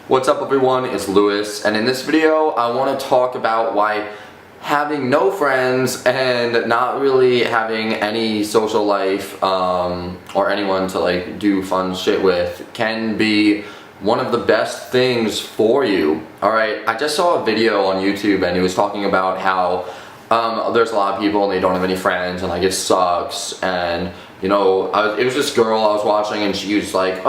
What's up everyone, it's Lewis, and in this video I want to talk about why having no friends and not really having any social life or anyone to like do fun shit with can be one of the best things for you. Alright, I just saw a video on YouTube and it was talking about how there's a lot of people and they don't have any friends and like it sucks, and you know, it was this girl I was watching and she was like,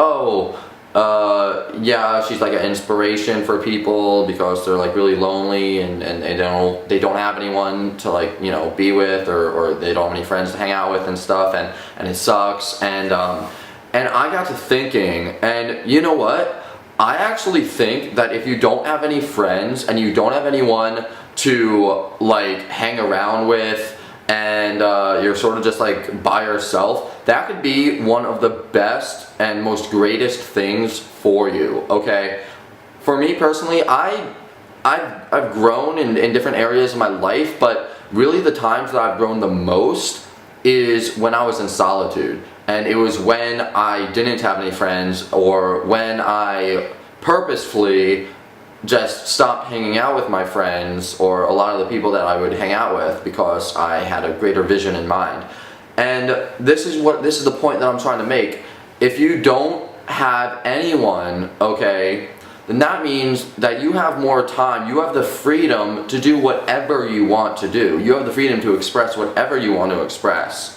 yeah, she's like an inspiration for people because they're like really lonely and they don't have anyone to like, you know, be with, or they don't have any friends to hang out with and stuff, and it sucks. And I got to thinking, and you know what? I actually think that if you don't have any friends and you don't have anyone to like hang around with, and you're sort of just like by yourself, that could be one of the best and most greatest things for you, okay? For me personally, I've grown in different areas of my life, but really the times that I've grown the most is when I was in solitude. And it was when I didn't have any friends, or when I purposefully just stopped hanging out with my friends or a lot of the people that I would hang out with because I had a greater vision in mind. And this is the point that I'm trying to make. If you don't have anyone, okay, then that means that you have more time. You have the freedom to do whatever you want to do. You have the freedom to express whatever you want to express.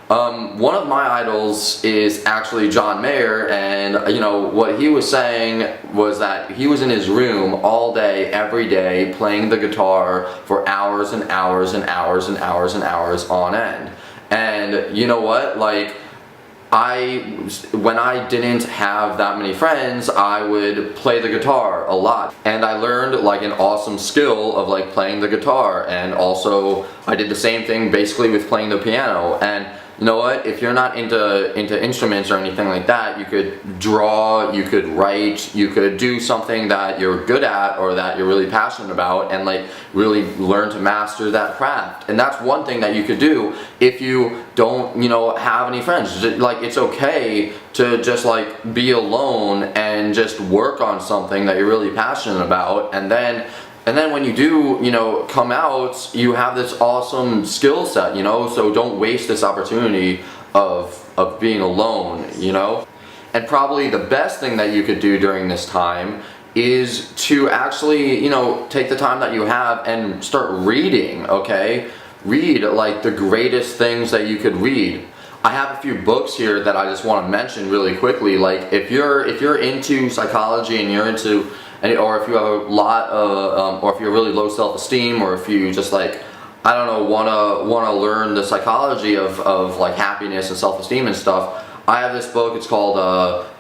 One of my idols is actually John Mayer, and you know what he was saying was that he was in his room all day, every day, playing the guitar for hours and hours and hours and hours and hours on end. And you know what, like when I didn't have that many friends, I would play the guitar a lot, and I learned like an awesome skill of like playing the guitar, and also I did the same thing basically with playing the piano. And you know what, if you're not into instruments or anything like that, you could draw, you could write, you could do something that you're good at or that you're really passionate about, and like really learn to master that craft. And that's one thing that you could do if you don't, you know, have any friends. Like, it's okay to just like be alone and just work on something that you're really passionate about, and then when you do, you know, come out, you have this awesome skill set, you know, so don't waste this opportunity of being alone, you know. And probably the best thing that you could do during this time is to actually, you know, take the time that you have and start reading, okay? Read like the greatest things that you could read. I have a few books here that I just want to mention really quickly. Like if you're into psychology and you're into, or if you have a lot of, or if you're really low self-esteem, or if you just like, I don't know, wanna learn the psychology of like happiness and self-esteem and stuff, I have this book. It's called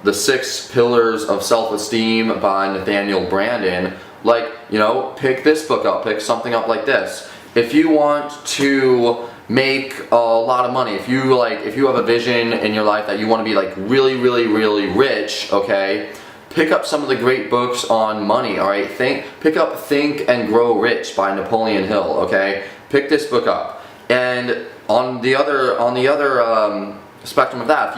The 6 Pillars of Self-Esteem by Nathaniel Branden. Like, you know, pick this book up, pick something up like this. If you want to make a lot of money, if you have a vision in your life that you want to be like really, really, really rich, okay, pick up some of the great books on money, alright? Pick up Think and Grow Rich by Napoleon Hill, okay? Pick this book up. And on the other spectrum of that,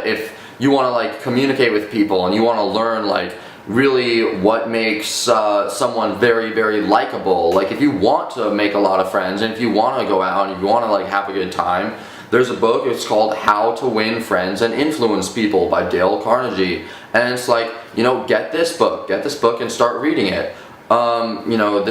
if you wanna like communicate with people and you wanna learn like really what makes someone very, very likable, like if you want to make a lot of friends and if you want to go out and if you want to like have a good time, there's a book. It's called How to Win Friends and Influence People by Dale Carnegie. And it's like, you know, get this book and start reading it. You know,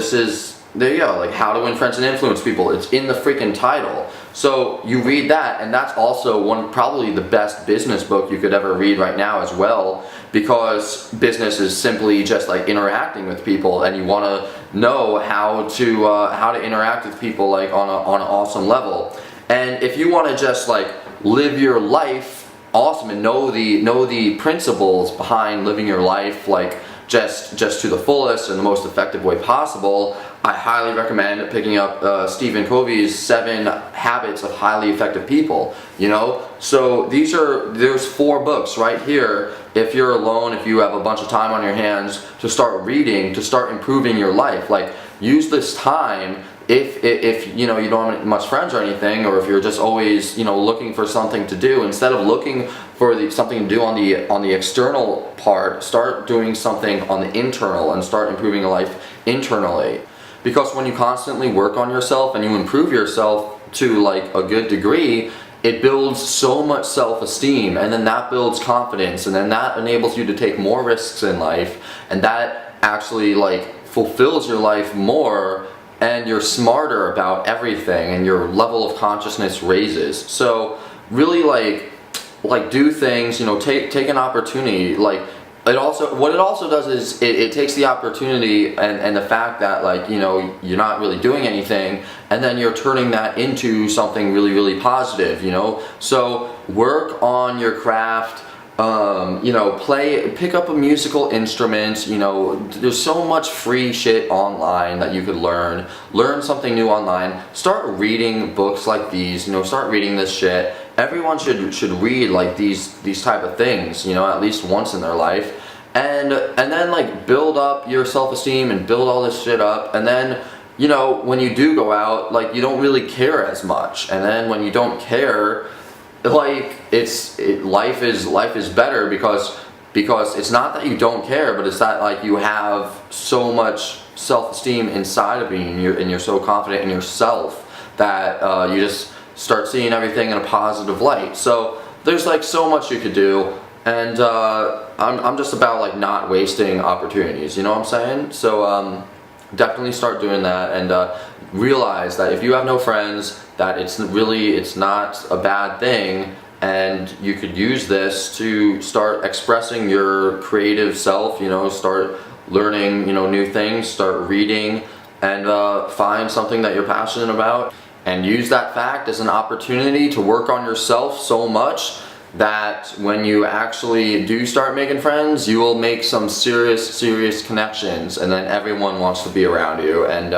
there you go, like How to Win Friends and Influence People. It's in the freaking title. So you read that, and that's also probably the best business book you could ever read right now as well, because business is simply just like interacting with people, and you want to know how to interact with people like on an awesome level. And if you want to just like live your life awesome and know the principles behind living your life like just to the fullest and the most effective way possible, I highly recommend picking up Stephen Covey's 7 Habits of Highly Effective People. You know, so there's 4 books right here. If you're alone, if you have a bunch of time on your hands, to start reading, to start improving your life. Like, use this time if you know, you don't have much friends or anything, or if you're just always, you know, looking for something to do, instead of looking for something to do on the external part, start doing something on the internal and start improving your life internally. Because when you constantly work on yourself and you improve yourself to like a good degree, it builds so much self-esteem, and then that builds confidence, and then that enables you to take more risks in life, and that actually like fulfills your life more, and you're smarter about everything, and your level of consciousness raises. So really like do things, you know, take an opportunity. Like what it also does is it takes the opportunity and the fact that, like, you know, you're not really doing anything, and then you're turning that into something really, really positive, you know. So work on your craft. You know, pick up a musical instrument. You know, there's so much free shit online that you could learn something new online. Start reading books like these, you know, start reading this shit. Everyone should read like these type of things, you know, at least once in their life, and then like build up your self-esteem and build all this shit up, and then, you know, when you do go out, like, you don't really care as much, and then when you don't care, like, life is better, because it's not that you don't care, but it's that, like, you have so much self-esteem inside of you, and you're so confident in yourself that you just start seeing everything in a positive light. So there's like so much you could do, and I'm just about like not wasting opportunities, you know what I'm saying? So definitely start doing that, and realize that if you have no friends, that it's not a bad thing, and you could use this to start expressing your creative self, you know, start learning, you know, new things, start reading, and find something that you're passionate about, and use that fact as an opportunity to work on yourself so much that when you actually do start making friends, you will make some serious connections, and then everyone wants to be around you, and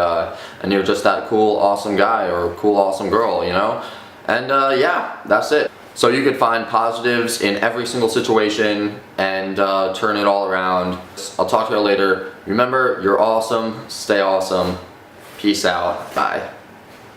you're just that cool, awesome guy or cool, awesome girl, you know? And yeah, that's it. So you could find positives in every single situation and turn it all around. I'll talk to you later. Remember, you're awesome. Stay awesome. Peace out. Bye.